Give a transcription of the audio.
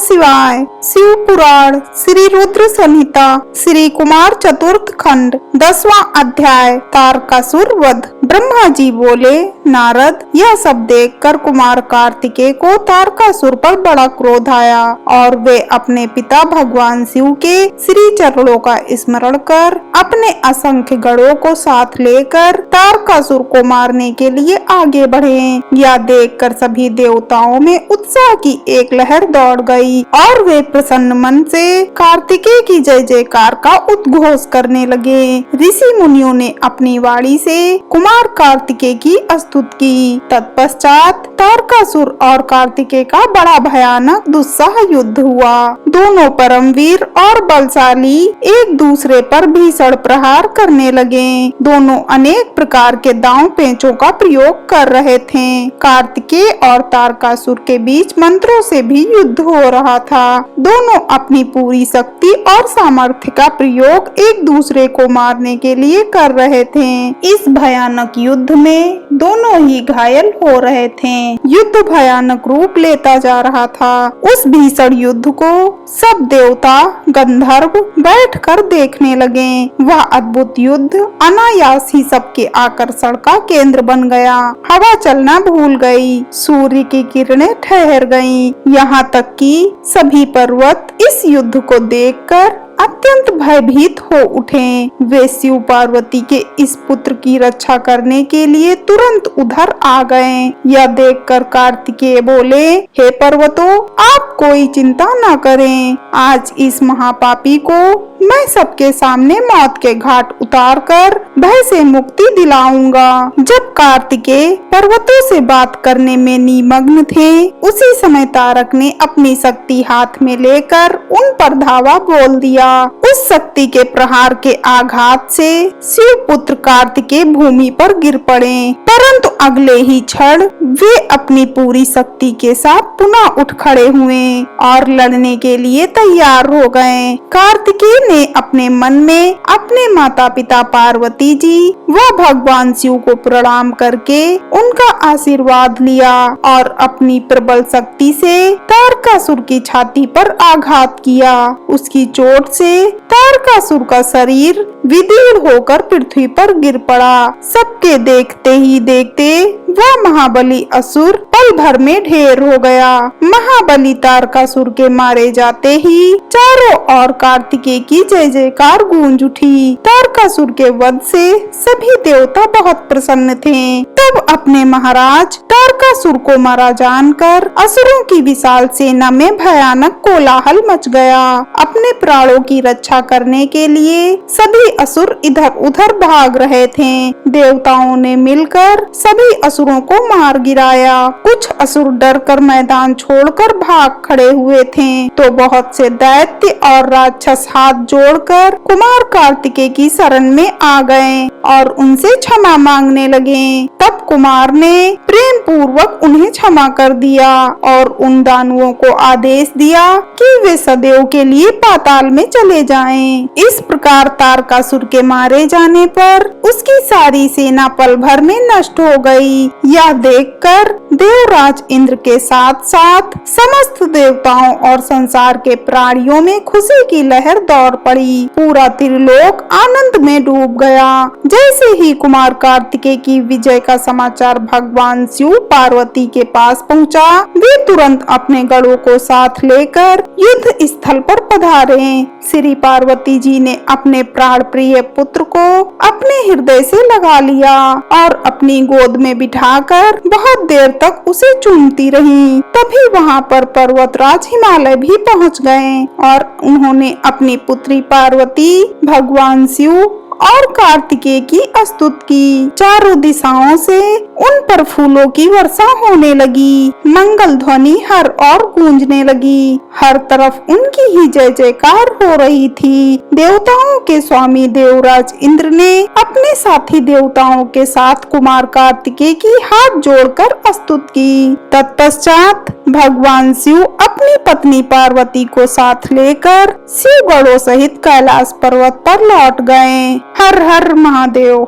शिवाय। शिव पुराण श्री रुद्र संहिता श्री कुमार चतुर्थ खंड 10वां अध्याय तारकासुर वध। ब्रह्मा जी बोले, नारद, यह सब देखकर कुमार कार्तिकेय को तारकासुर पर बड़ा क्रोध आया और वे अपने पिता भगवान शिव के श्री चरणों का स्मरण कर अपने असंख्य गणों को साथ लेकर तारकासुर को मारने के लिए आगे बढ़े। यह देखकर सभी देवताओं में उत्साह की एक लहर दौड़ गई और वे प्रसन्न मन से कार्तिकेय की जय जयकार का उद्घोष करने लगे। ऋषि मुनियों ने अपनी वाणी से कुमार कार्तिकेय की स्तुति की। तत्पश्चात तारकासुर और कार्तिकेय का बड़ा भयानक दुस्साह युद्ध हुआ। दोनों परमवीर और बलशाली एक दूसरे पर भीषण प्रहार करने लगे। दोनों अनेक प्रकार के दांव पेंचों का प्रयोग कर रहे थे। कार्तिकेय और तारकासुर के बीच मंत्रों से भी युद्ध हो रहा था। दोनों अपनी पूरी शक्ति और सामर्थ्य का प्रयोग एक दूसरे को मारने के लिए कर रहे थे। इस भयानक युद्ध में दोनों ही घायल हो रहे थे। युद्ध भयानक रूप लेता जा रहा था। उस भीषण युद्ध को सब देवता गंधर्व बैठकर देखने लगे। वह अद्भुत युद्ध अनायास ही सबके आकर्षण का केंद्र बन गया। हवा चलना भूल गई, सूर्य की किरणें ठहर गईं। यहाँ तक कि सभी पर्वत इस युद्ध को देखकर अत्यंत भयभीत हो उठे। वे शिव पार्वती के इस पुत्र की रक्षा करने के लिए तुरंत उधर आ गए। यह देखकर कार्तिकेय बोले, हे पर्वतों, आप कोई चिंता न करें। आज इस महापापी को मैं सबके सामने मौत के घाट उतारकर भय से मुक्ति दिलाऊंगा। जब कार्तिकेय पर्वतों से बात करने में निमग्न थे, उसी समय तारक ने अपनी शक्ति हाथ में लेकर उन पर धावा बोल दिया। उस शक्ति के प्रहार के आघात से शिव पुत्र कार्तिकेय भूमि पर गिर पड़े, परंतु अगले ही क्षण वे अपनी पूरी शक्ति के साथ पुनः उठ खड़े हुए और लड़ने के लिए तैयार हो गए। कार्तिकेय ने अपने मन में अपने माता पिता पार्वती जी व भगवान शिव को प्रणाम करके उनका आशीर्वाद लिया और अपनी प्रबल शक्ति से तारकासुर की छाती पर आघात किया। उसकी चोट से तारकासुर का शरीर विदीर्ण होकर पृथ्वी पर गिर पड़ा। सबके देखते ही देखते वह महाबली असुर पल भर में ढेर हो गया। महाबली तारकासुर के मारे जाते ही चारों ओर कार्तिकेय की जय जयकार गूंज उठी। तारकासुर के वध से सभी देवता बहुत प्रसन्न थे। तब अपने महाराज तारकासुर को मारा जानकर असुरों की विशाल सेना में भयानक कोलाहल मच गया। अपने प्राणों की रक्षा करने के लिए सभी असुर इधर उधर भाग रहे थे। देवताओं ने मिलकर सभी असुरों को मार गिराया। कुछ असुर डरकर मैदान छोड़कर भाग खड़े हुए थे, तो बहुत से दैत्य और राक्षस हाथ जोड़कर कुमार कार्तिकेय की शरण में आ गए और उनसे क्षमा मांगने लगे। तब कुमार ने प्रेम पूर्वक उन्हें क्षमा कर दिया और उन दानवों को आदेश दिया कि वे सदैव के लिए पाताल में चले जाएं। इस प्रकार तारकासुर के मारे जाने पर उसकी सारी सेना पल भर में नष्ट हो गई। यह देखकर देवराज इंद्र के साथ साथ समस्त देवताओं और संसार के प्राणियों में खुशी की लहर दौड़ पड़ी। पूरा त्रिलोक आनंद में डूब गया। जैसे ही कुमार कार्तिकेय की विजय का समाचार भगवान शिव पार्वती के पास पहुंचा, वे तुरंत अपने गणों को साथ लेकर युद्ध स्थल पर पधारे। श्री पार्वती जी ने अपने प्राण प्रिय पुत्र को अपने हृदय से लगा लिया और अपनी गोद में बिठाकर बहुत देर तक उसे चूमती रही। तभी वहाँ पर पर्वतराज हिमालय भी पहुँच गए और उन्होंने अपनी पुत्री पार्वती, भगवान शिव और कार्तिकेय की स्तुति की। चारों दिशाओं से उन पर फूलों की वर्षा होने लगी। मंगल ध्वनि हर ओर गूंजने लगी। हर तरफ उनकी ही जय जयकार हो रही थी। देवताओं के स्वामी देवराज इंद्र ने अपने साथी देवताओं के साथ कुमार कार्तिकेय की हाथ जोड़कर स्तुति की। तत्पश्चात भगवान शिव अपनी पत्नी पार्वती को साथ लेकर शिव गणों सहित कैलाश पर्वत पर लौट गए। हर हर महादेव।